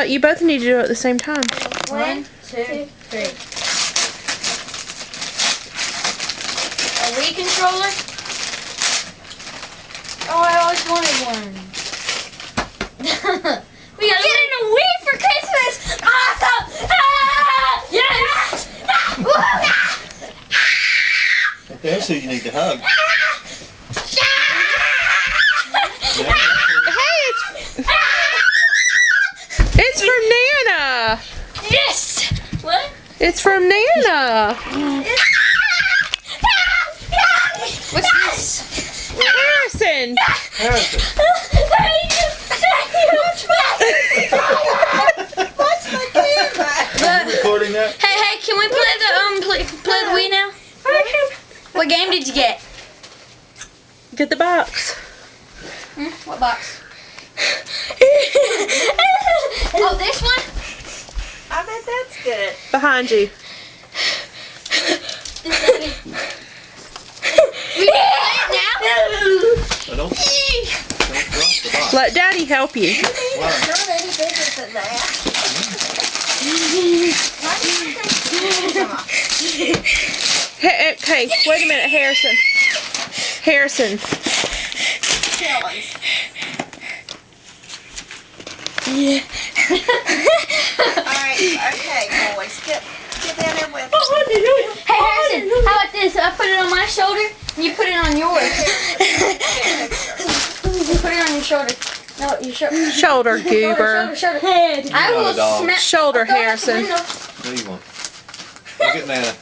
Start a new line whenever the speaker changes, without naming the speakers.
You both need to do it at the same time.
1, 2, 3. A Wii controller? Oh, I always wanted one. We got getting a Wii for Christmas! Awesome! Ah! Yes!
That's who you need to hug.
Hey, it's from Nana.
Yes! What?
It's from Nana.
What's this?
Harrison.
Harrison.
Watch my camera.
Are you recording that?
Hey, can we play the play the Wii now? What game did you get?
Get the box.
What box? Oh, this one?
I bet that's good.
Behind you.
We can play it now?
Well, don't drop the box.
Let Daddy help you.
Why?
It's not any bigger than that.
Hey, wait a minute, Harrison. Harrison.
Alright, okay, boys. Get down there with me.
Hey, Harrison, how about this? I put it on my shoulder, and you put it on yours. You put it on your shoulder. No, your shoulder.
Shoulder, goober.
Shoulder. Head. I
You're not
will
a dog.
smack.
Shoulder,
I'll throw it out the
Harrison.
window.
What do you want? Look at Nana.